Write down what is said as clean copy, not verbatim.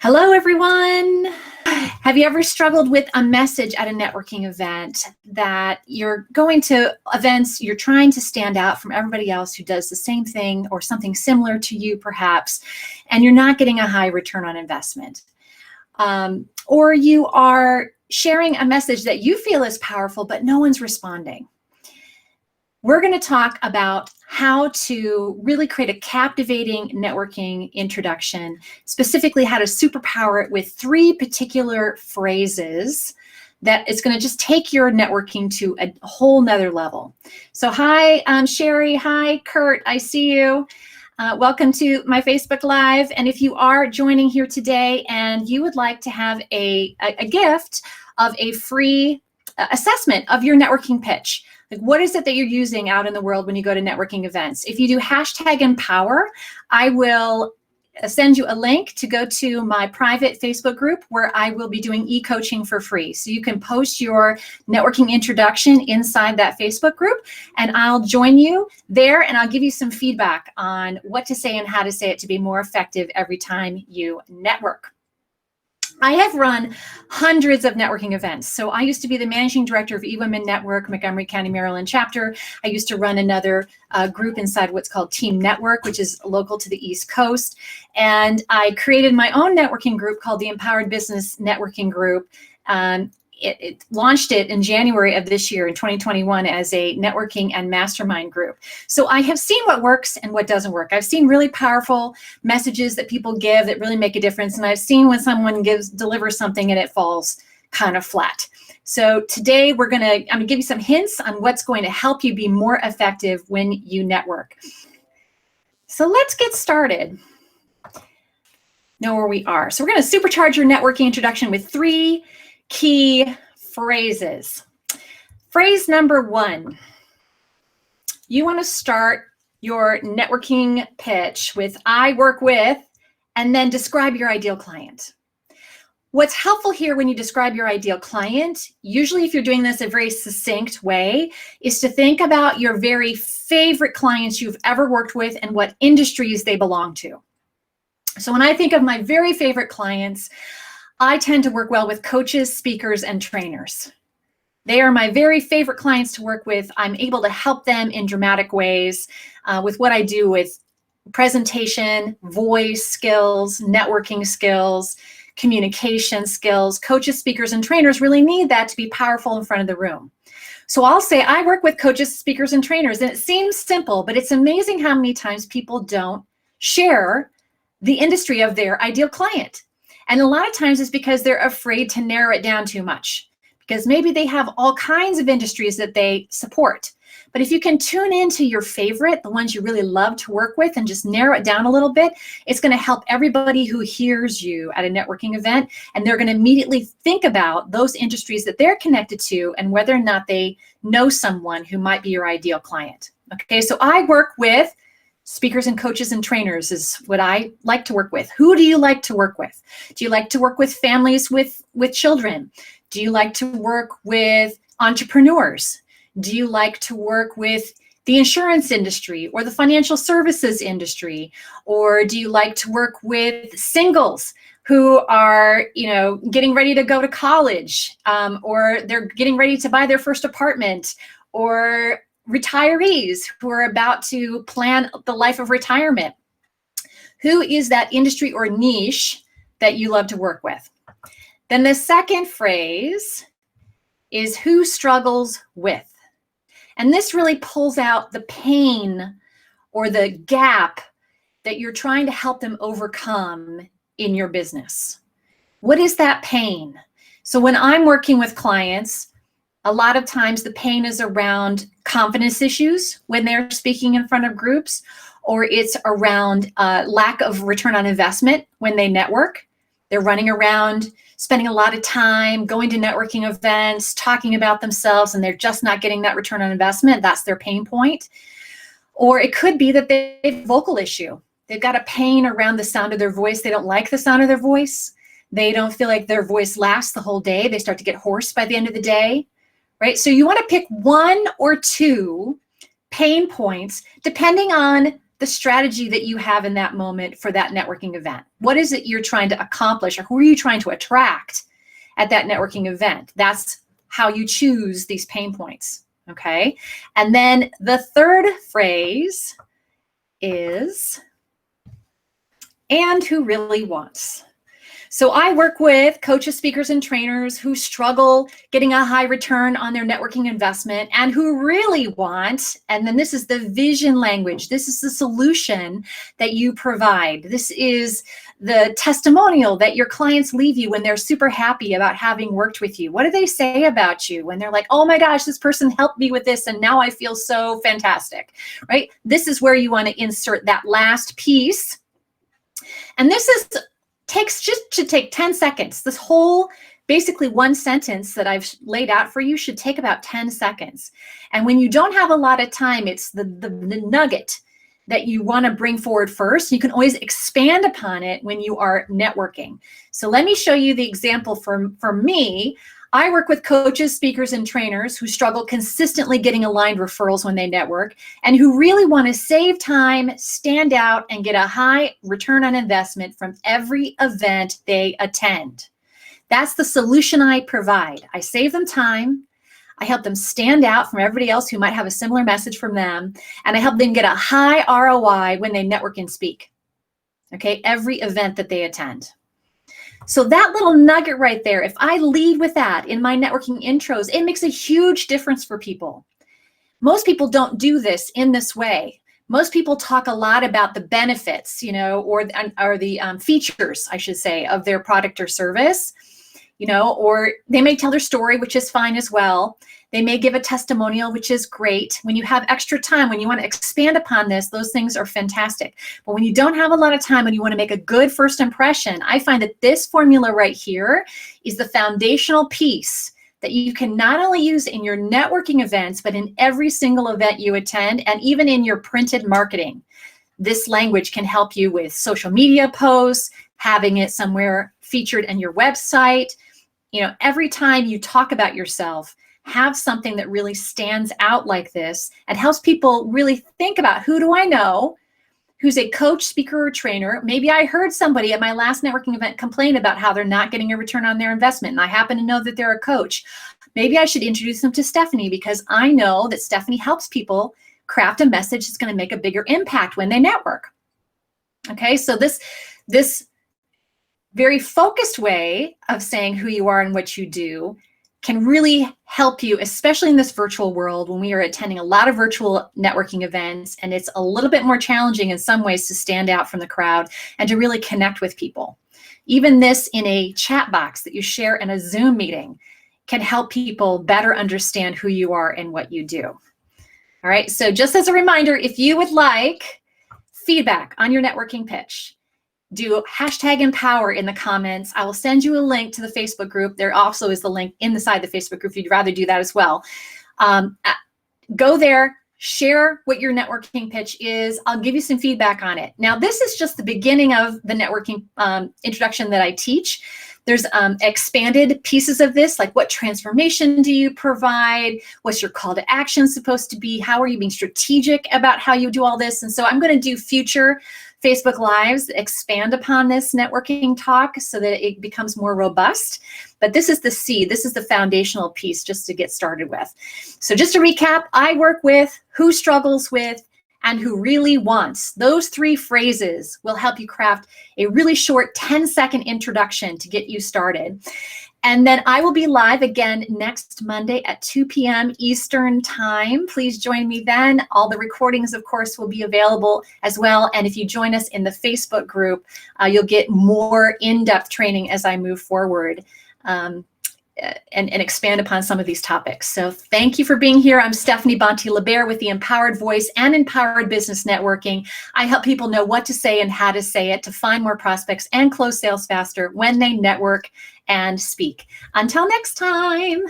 Hello, everyone. Have you ever struggled with a message at a networking event that you're going to events, you're trying to stand out from everybody else who does the same thing or something similar to you perhaps, and you're not getting a high return on investment? Or you are sharing a message that you feel is powerful, but no one's responding. We're going to talk about how to really create a captivating networking introduction, specifically how to superpower it with 3 particular phrases that it's going to just take your networking to a whole nother level. So hi, Sherry. Hi, Kurt. I see you. Welcome to my Facebook Live. And if you are joining here today and you would like to have a gift of a free assessment of your networking pitch, like what is it that you're using out in the world when you go to networking events? If you do #Empower, I will send you a link to go to my private Facebook group where I will be doing e-coaching for free. So you can post your networking introduction inside that Facebook group, and I'll join you there and I'll give you some feedback on what to say and how to say it to be more effective every time you network. I have run hundreds of networking events. So I used to be the managing director of eWomen Network, Montgomery County, Maryland chapter. I used to run another group inside what's called Team Network, which is local to the East Coast. And I created my own networking group called the Empowered Business Networking Group. It launched it in January of this year in 2021 as a networking and mastermind group. So I have seen what works and what doesn't work. I've seen really powerful messages that people give that really make a difference. And I've seen when someone delivers something and it falls kind of flat. So today I'm gonna give you some hints on what's going to help you be more effective when you network. So let's get started. Know where we are. So we're gonna supercharge your networking introduction with 3 key phrases. Phrase number 1, you want to start your networking pitch with "I work with," and then describe your ideal client. What's helpful here when you describe your ideal client, usually if you're doing this a very succinct way, is to think about your very favorite clients you've ever worked with and what industries they belong to. So when I think of my very favorite clients, I tend to work well with coaches, speakers, and trainers. They are my very favorite clients to work with. I'm able to help them in dramatic ways with what I do with presentation, voice skills, networking skills, communication skills. Coaches, speakers, and trainers really need that to be powerful in front of the room. So I'll say I work with coaches, speakers, and trainers, and it seems simple, but it's amazing how many times people don't share the industry of their ideal client. And a lot of times it's because they're afraid to narrow it down too much, because maybe they have all kinds of industries that they support. But if you can tune into your favorite, the ones you really love to work with, and just narrow it down a little bit, it's going to help everybody who hears you at a networking event, and they're going to immediately think about those industries that they're connected to and whether or not they know someone who might be your ideal client. Okay, so I work with speakers and coaches and trainers is what I like to work with. Who do you like to work with? Do you like to work with families with children? Do you like to work with entrepreneurs? Do you like to work with the insurance industry or the financial services industry? Or do you like to work with singles who are, getting ready to go to college, or they're getting ready to buy their first apartment, or retirees who are about to plan the life of retirement? Who is that industry or niche that you love to work with? Then the second phrase is "who struggles with." And this really pulls out the pain or the gap that you're trying to help them overcome in your business. What is that pain? So when I'm working with clients, a lot of times the pain is around confidence issues when they're speaking in front of groups, or it's around lack of return on investment when they network. They're running around, spending a lot of time going to networking events, talking about themselves, and they're just not getting that return on investment. That's their pain point. Or it could be that they have a vocal issue. They've got a pain around the sound of their voice. They don't like the sound of their voice. They don't feel like their voice lasts the whole day. They start to get hoarse by the end of the day. Right? So you want to pick 1 or 2 pain points depending on the strategy that you have in that moment for that networking event? What is it you're trying to accomplish, or who are you trying to attract at that networking event? That's how you choose these pain points, okay? And then the third phrase is, and who really wants. So I work with coaches, speakers, and trainers who struggle getting a high return on their networking investment and who really want, and then this is the vision language. This is the solution that you provide. This is the testimonial that your clients leave you when they're super happy about having worked with you. What do they say about you when they're like, oh my gosh, this person helped me with this and now I feel so fantastic, right? This is where you want to insert that last piece. And this should take 10 seconds. This whole, basically one sentence that I've laid out for you should take about 10 seconds. And when you don't have a lot of time, it's the nugget that you want to bring forward first. You can always expand upon it when you are networking. So let me show you the example for me. I work with coaches, speakers, and trainers who struggle consistently getting aligned referrals when they network and who really want to save time, stand out, and get a high return on investment from every event they attend. That's the solution I provide. I save them time. I help them stand out from everybody else who might have a similar message from them. And I help them get a high ROI when they network and speak. Okay, every event that they attend. So that little nugget right there, if I lead with that in my networking intros, it makes a huge difference for people. Most people don't do this in this way. Most people talk a lot about the benefits, or the features, I should say, of their product or service, or they may tell their story, which is fine as well. They may give a testimonial, which is great. When you have extra time, when you want to expand upon this, those things are fantastic. But when you don't have a lot of time and you want to make a good first impression, I find that this formula right here is the foundational piece that you can not only use in your networking events, but in every single event you attend and even in your printed marketing. This language can help you with social media posts, having it somewhere featured in your website. Every time you talk about yourself, have something that really stands out like this and helps people really think about, who do I know who's a coach, speaker, or trainer? Maybe I heard somebody at my last networking event complain about how they're not getting a return on their investment, and I happen to know that they're a coach. Maybe I should introduce them to Stephanie because I know that Stephanie helps people craft a message that's going to make a bigger impact when they network. Okay, so this very focused way of saying who you are and what you do can really help you, especially in this virtual world when we are attending a lot of virtual networking events, and it's a little bit more challenging in some ways to stand out from the crowd and to really connect with people. Even this in a chat box that you share in a Zoom meeting can help people better understand who you are and what you do. All right, so just as a reminder, if you would like feedback on your networking pitch, do #empower in the comments. I will send you a link to the Facebook group. There also is the link inside the Facebook group if you'd rather do that as well. Go there, share what your networking pitch is. I'll give you some feedback on it. Now, this is just the beginning of the networking introduction that I teach. There's expanded pieces of this, like what transformation do you provide? What's your call to action supposed to be? How are you being strategic about how you do all this? And so I'm going to do future Facebook Lives that expand upon this networking talk so that it becomes more robust. But this is the seed. This is the foundational piece just to get started with. So just to recap, I work with who struggles with and who really wants. Those three phrases will help you craft a really short 10-second introduction to get you started. And then I will be live again next Monday at 2 p.m. Eastern Time. Please join me then. All the recordings, of course, will be available as well. And if you join us in the Facebook group, you'll get more in-depth training as I move forward and expand upon some of these topics. So thank you for being here. I'm Stephanie Bonte-Lebair with the Empowered Voice and Empowered Business Networking. I help people know what to say and how to say it to find more prospects and close sales faster when they network and speak. Until next time.